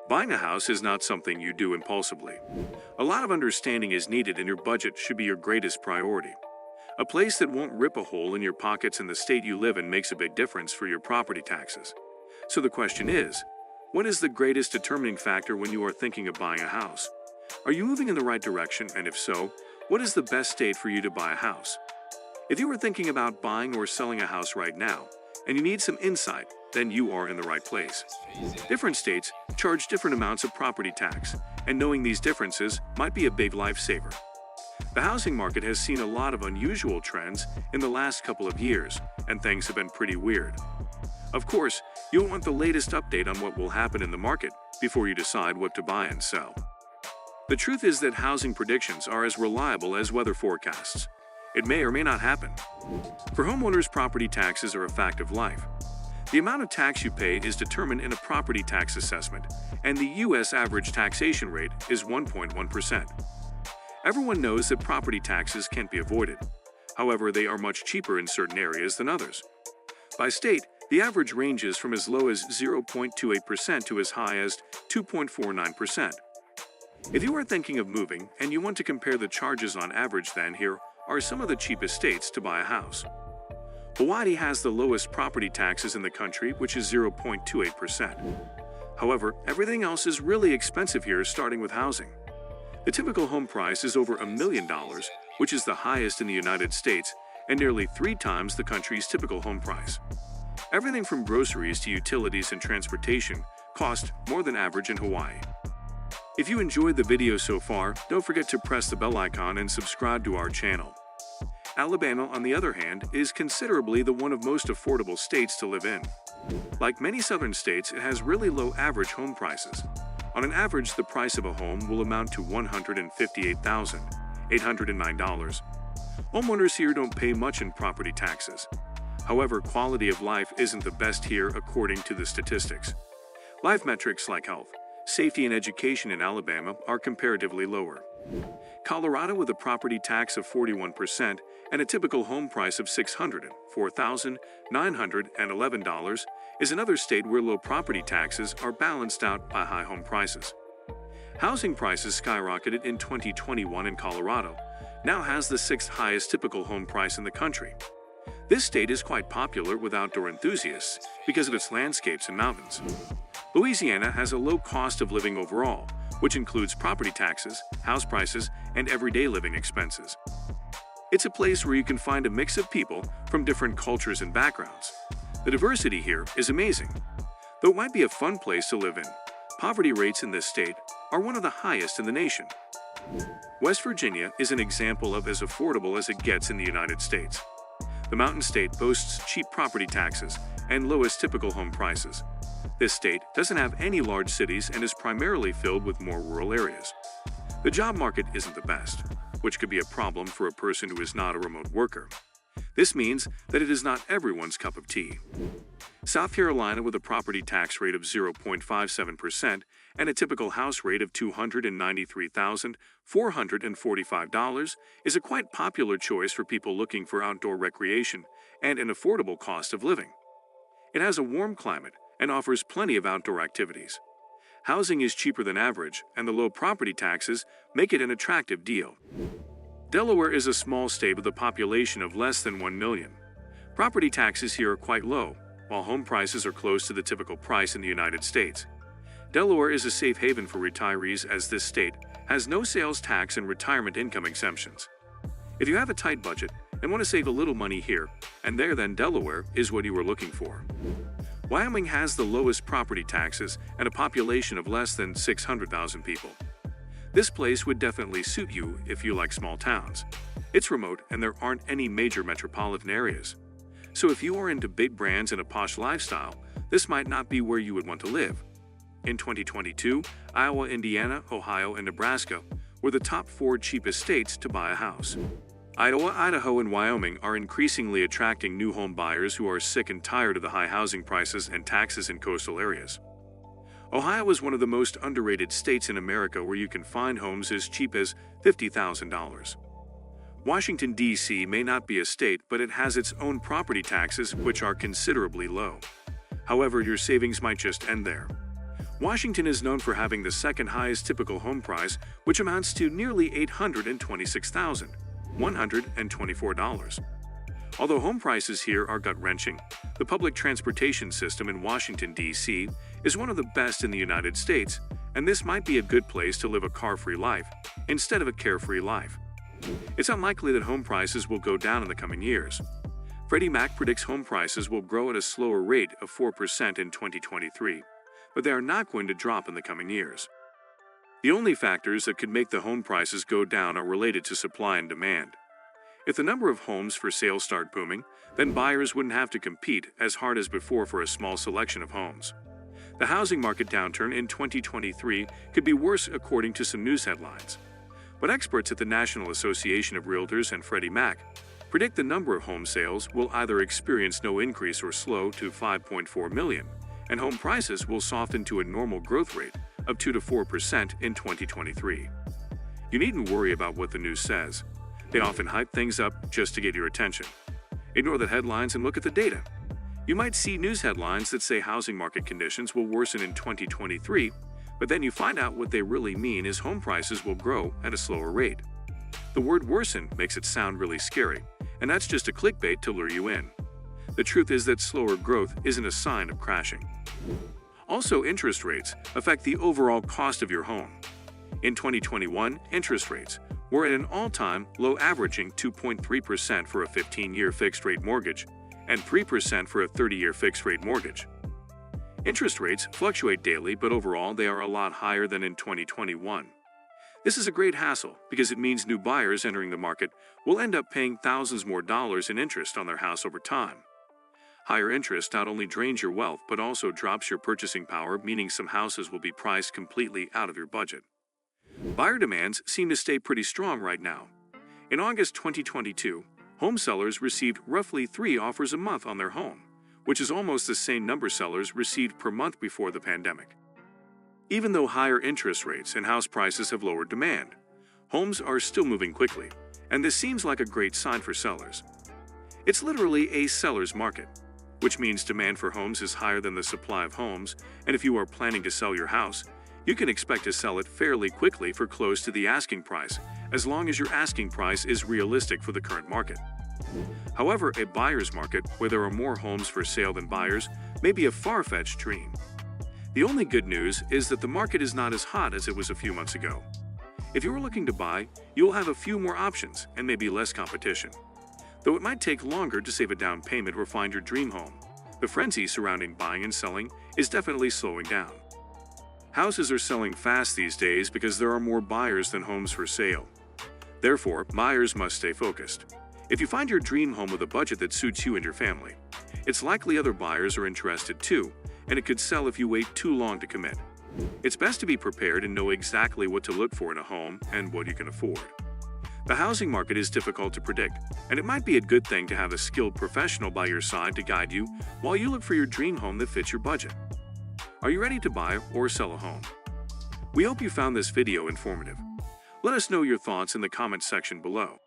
Buying a house is not something you do impulsively. A lot of understanding is needed, and your budget should be your greatest priority. A place that won't rip a hole in your pockets in the state you live in makes a big difference for your property taxes. So the question is, what is the greatest determining factor when you are thinking of buying a house? Are you moving in the right direction, and if so, what is the best state for you to buy a house? If you are thinking about buying or selling a house right now, and you need some insight, then you are in the right place. Different states charge different amounts of property tax, and knowing these differences might be a big lifesaver. The housing market has seen a lot of unusual trends in the last couple of years, and things have been pretty weird. Of course, you'll want the latest update on what will happen in the market before you decide what to buy and sell. The truth is that housing predictions are as reliable as weather forecasts. It may or may not happen. For homeowners, property taxes are a fact of life. The amount of tax you pay is determined in a property tax assessment, and the U.S. average taxation rate is 1.1%. Everyone knows that property taxes can't be avoided. However, they are much cheaper in certain areas than others. By state, the average ranges from as low as 0.28% to as high as 2.49%. If you are thinking of moving and you want to compare the charges on average, then here are some of the cheapest states to buy a house. Hawaii has the lowest property taxes in the country, which is 0.28%. However, everything else is really expensive here, starting with housing. The typical home price is over $1 million, which is the highest in the United States and nearly 3 times the country's typical home price. Everything from groceries to utilities and transportation cost more than average in Hawaii. If you enjoyed the video so far, don't forget to press the bell icon and subscribe to our channel. Alabama, on the other hand, is considerably the one of most affordable states to live in. Like many southern states, it has really low average home prices. On an average, the price of a home will amount to $158,809. Homeowners here don't pay much in property taxes. However, quality of life isn't the best here according to the statistics. Life metrics like health, safety, and education in Alabama are comparatively lower. Colorado, with a property tax of 41% and a typical home price of $604,911, is another state where low property taxes are balanced out by high home prices. Housing prices skyrocketed in 2021, and Colorado now has the 6th highest typical home price in the country. This state is quite popular with outdoor enthusiasts because of its landscapes and mountains. Louisiana has a low cost of living overall, which includes property taxes, house prices, and everyday living expenses. It's a place where you can find a mix of people from different cultures and backgrounds. The diversity here is amazing. Though it might be a fun place to live in, poverty rates in this state are one of the highest in the nation. West Virginia is an example of as affordable as it gets in the United States. The mountain state boasts cheap property taxes and lowest typical home prices. This state doesn't have any large cities and is primarily filled with more rural areas. The job market isn't the best, which could be a problem for a person who is not a remote worker. This means that it is not everyone's cup of tea. South Carolina, with a property tax rate of 0.57% and a typical house rate of $293,445, is a quite popular choice for people looking for outdoor recreation and an affordable cost of living. It has a warm climate and offers plenty of outdoor activities. Housing is cheaper than average, and the low property taxes make it an attractive deal. Delaware is a small state with a population of less than 1 million. Property taxes here are quite low, while home prices are close to the typical price in the United States. Delaware is a safe haven for retirees, as this state has no sales tax and retirement income exemptions. If you have a tight budget and want to save a little money here and there, then Delaware is what you are looking for. Wyoming has the lowest property taxes and a population of less than 600,000 people. This place would definitely suit you if you like small towns. It's remote and there aren't any major metropolitan areas. So if you are into big brands and a posh lifestyle, this might not be where you would want to live. In 2022, Iowa, Indiana, Ohio, and Nebraska were the top 4 cheapest states to buy a house. Iowa, Idaho, and Wyoming are increasingly attracting new home buyers who are sick and tired of the high housing prices and taxes in coastal areas. Ohio is one of the most underrated states in America, where you can find homes as cheap as $50,000. Washington, D.C. may not be a state, but it has its own property taxes, which are considerably low. However, your savings might just end there. Washington is known for having the second highest typical home price, which amounts to nearly $826,124. Although home prices here are gut-wrenching, the public transportation system in Washington, D.C. is one of the best in the United States, and this might be a good place to live a car-free life instead of a carefree life. It's unlikely that home prices will go down in the coming years. Freddie Mac predicts home prices will grow at a slower rate of 4% in 2023, but they are not going to drop in the coming years. The only factors that could make the home prices go down are related to supply and demand. If the number of homes for sale start booming, then buyers wouldn't have to compete as hard as before for a small selection of homes. The housing market downturn in 2023 could be worse according to some news headlines. But experts at the National Association of Realtors and Freddie Mac predict the number of home sales will either experience no increase or slow to 5.4 million, and home prices will soften to a normal growth rate of 2 to 4% in 2023. You needn't worry about what the news says. They often hype things up just to get your attention. Ignore the headlines and look at the data. You might see news headlines that say housing market conditions will worsen in 2023, but then you find out what they really mean is home prices will grow at a slower rate. The word worsen makes it sound really scary, and that's just a clickbait to lure you in. The truth is that slower growth isn't a sign of crashing. Also, interest rates affect the overall cost of your home. In 2021, interest rates were at an all-time low, averaging 2.3% for a 15-year fixed-rate mortgage and 3% for a 30-year fixed-rate mortgage. Interest rates fluctuate daily, but overall they are a lot higher than in 2021. This is a great hassle because it means new buyers entering the market will end up paying thousands more dollars in interest on their house over time. Higher interest not only drains your wealth but also drops your purchasing power, meaning some houses will be priced completely out of your budget. Buyer demands seem to stay pretty strong right now. In August 2022, home sellers received roughly 3 offers a month on their home, which is almost the same number sellers received per month before the pandemic. Even though higher interest rates and house prices have lowered demand, homes are still moving quickly, and this seems like a great sign for sellers. It's literally a seller's market, which means demand for homes is higher than the supply of homes, and if you are planning to sell your house, you can expect to sell it fairly quickly for close to the asking price, as long as your asking price is realistic for the current market. However, a buyer's market where there are more homes for sale than buyers may be a far-fetched dream. The only good news is that the market is not as hot as it was a few months ago. If you are looking to buy, you will have a few more options and maybe less competition. Though it might take longer to save a down payment or find your dream home, the frenzy surrounding buying and selling is definitely slowing down. Houses are selling fast these days because there are more buyers than homes for sale. Therefore, buyers must stay focused. If you find your dream home with a budget that suits you and your family, it's likely other buyers are interested too, and it could sell if you wait too long to commit. It's best to be prepared and know exactly what to look for in a home and what you can afford. The housing market is difficult to predict, and it might be a good thing to have a skilled professional by your side to guide you while you look for your dream home that fits your budget. Are you ready to buy or sell a home? We hope you found this video informative. Let us know your thoughts in the comments section below.